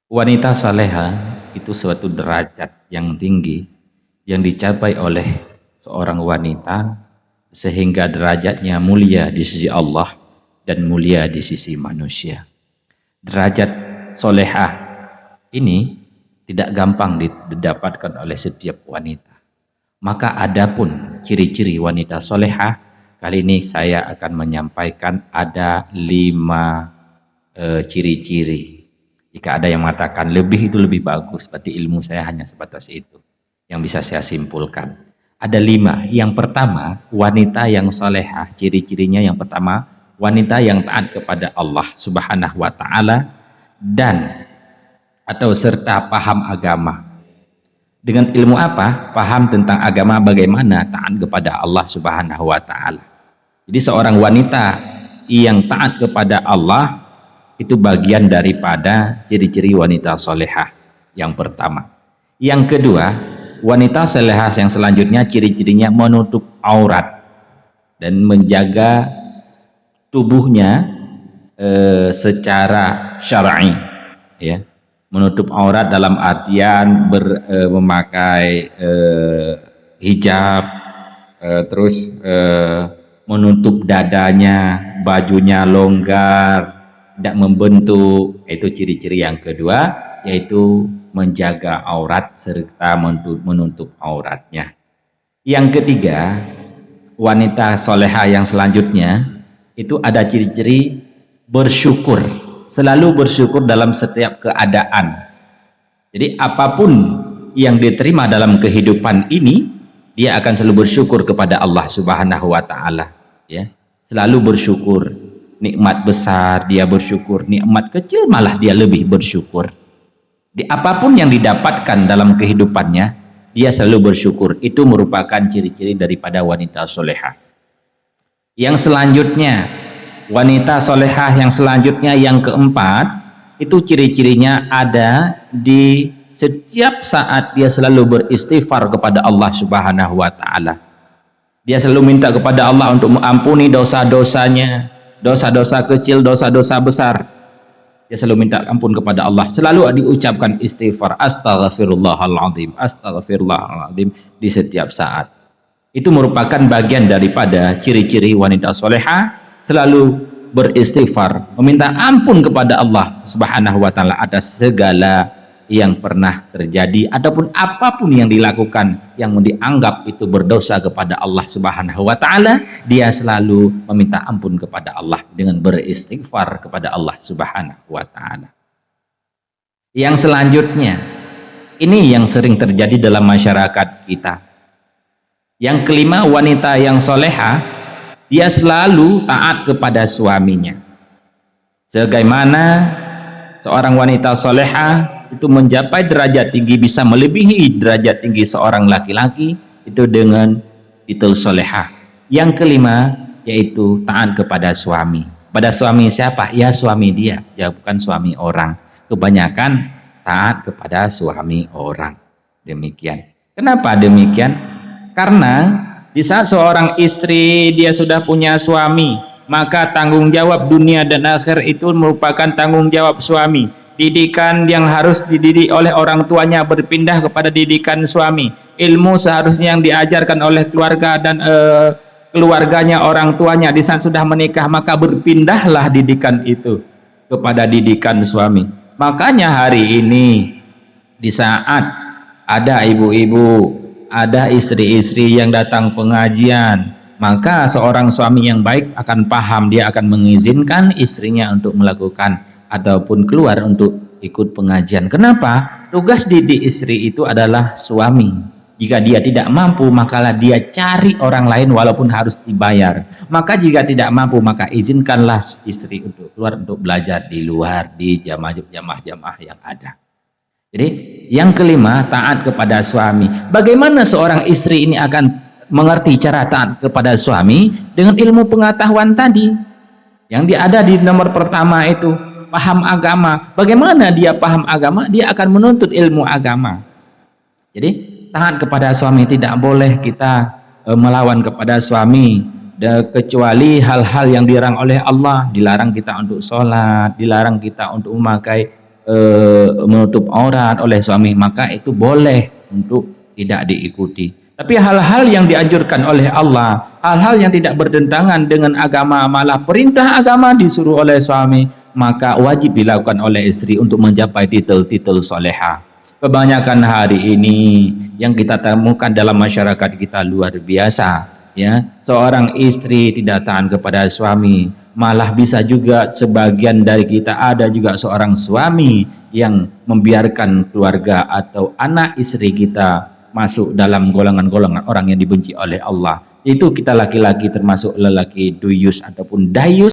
Wanita saleha itu suatu derajat yang tinggi yang dicapai oleh seorang wanita sehingga derajatnya mulia di sisi Allah dan mulia di sisi manusia. Derajat solehah ini tidak gampang didapatkan oleh setiap wanita. Maka adapun ciri-ciri wanita solehah, kali ini saya akan menyampaikan ada 5 ciri-ciri. Jika ada yang mengatakan lebih itu lebih bagus, berarti ilmu saya hanya sebatas itu yang bisa saya simpulkan. Ada 5. Yang pertama, wanita yang solehah, ciri-cirinya yang pertama, wanita yang taat kepada Allah Subhanahu wa Ta'ala dan atau serta paham agama. Dengan ilmu apa? Paham tentang agama, bagaimana taat kepada Allah Subhanahu wa Ta'ala. Jadi seorang wanita yang taat kepada Allah itu bagian daripada ciri-ciri wanita solehah yang pertama. Yang kedua, wanita solehah yang selanjutnya ciri-cirinya menutup aurat dan menjaga tubuhnya secara syar'i, ya. Menutup aurat dalam artian memakai hijab, terus menutup dadanya, bajunya longgar, tidak membentuk. Itu ciri-ciri yang kedua, yaitu menjaga aurat serta menutup auratnya. Yang ketiga, wanita soleha yang selanjutnya itu ada ciri-ciri bersyukur, selalu bersyukur dalam setiap keadaan. Jadi apapun yang diterima dalam kehidupan ini, dia akan selalu bersyukur kepada Allah Subhanahu wa Ta'ala, ya. Selalu bersyukur. Nikmat besar dia bersyukur, nikmat kecil malah dia lebih bersyukur. Di apapun yang didapatkan dalam kehidupannya, dia selalu bersyukur. Itu merupakan ciri-ciri daripada wanita solehah. Yang selanjutnya, wanita solehah yang selanjutnya yang keempat, itu ciri-cirinya ada di setiap saat dia selalu beristighfar kepada Allah Subhanahu wa Ta'ala. Dia selalu minta kepada Allah untuk mengampuni dosa-dosanya, dosa-dosa kecil, dosa-dosa besar. Dia selalu minta ampun kepada Allah, selalu diucapkan istighfar, astaghfirullahaladzim, astaghfirullahaladzim di setiap saat. Itu merupakan bagian daripada ciri-ciri wanita soleha, selalu beristighfar, meminta ampun kepada Allah Subhanahu wa Ta'ala atas segala yang pernah terjadi ataupun apapun yang dilakukan yang dianggap itu berdosa kepada Allah Subhanahu wa Ta'ala, dia selalu meminta ampun kepada Allah dengan beristighfar kepada Allah Subhanahu wa Ta'ala. Yang selanjutnya, ini yang sering terjadi dalam masyarakat kita. Yang kelima, wanita yang soleha, dia selalu taat kepada suaminya. Sebagaimana seorang wanita soleha itu mencapai derajat tinggi, bisa melebihi derajat tinggi seorang laki-laki itu dengan titel solehah. Yang kelima yaitu taat kepada suami. Pada suami siapa? Ya suami dia, ya bukan suami orang. Kebanyakan taat kepada suami orang. Demikian. Kenapa demikian? Karena di saat seorang istri dia sudah punya suami, maka tanggung jawab dunia dan akhir itu merupakan tanggung jawab suami. Didikan yang harus dididik oleh orang tuanya berpindah kepada didikan suami. Ilmu seharusnya yang diajarkan oleh keluarga dan keluarganya, orang tuanya di saat sudah menikah, maka berpindahlah didikan itu kepada didikan suami. Makanya hari ini di saat ada ibu-ibu, ada istri-istri yang datang pengajian, maka seorang suami yang baik akan paham, dia akan mengizinkan istrinya untuk melakukan ataupun keluar untuk ikut pengajian. Kenapa? Tugas didik istri itu adalah suami. Jika dia tidak mampu, makalah dia cari orang lain walaupun harus dibayar. Maka jika tidak mampu, maka izinkanlah istri untuk keluar untuk belajar di luar, di jamaah-jamaah yang ada. Jadi yang kelima, taat kepada suami. Bagaimana seorang istri ini akan mengerti cara taat kepada suami? Dengan ilmu pengetahuan tadi yang ada di nomor pertama itu, paham agama. Bagaimana dia paham agama? Dia akan menuntut ilmu agama. Jadi taat kepada suami, tidak boleh kita melawan kepada suami kecuali hal-hal yang dilarang oleh Allah. Dilarang kita untuk sholat, dilarang kita untuk memakai menutup aurat oleh suami, maka itu boleh untuk tidak diikuti. Tapi hal-hal yang dianjurkan oleh Allah, hal-hal yang tidak bertentangan dengan agama, malah perintah agama disuruh oleh suami, maka wajib dilakukan oleh istri untuk mencapai titel-titel soleha. Kebanyakan hari ini yang kita temukan dalam masyarakat kita luar biasa, ya. Seorang istri tidak taat kepada suami, malah bisa juga sebagian dari kita ada juga seorang suami yang membiarkan keluarga atau anak istri kita masuk dalam golongan-golongan orang yang dibenci oleh Allah. Itu kita laki-laki termasuk lelaki duyus ataupun dayus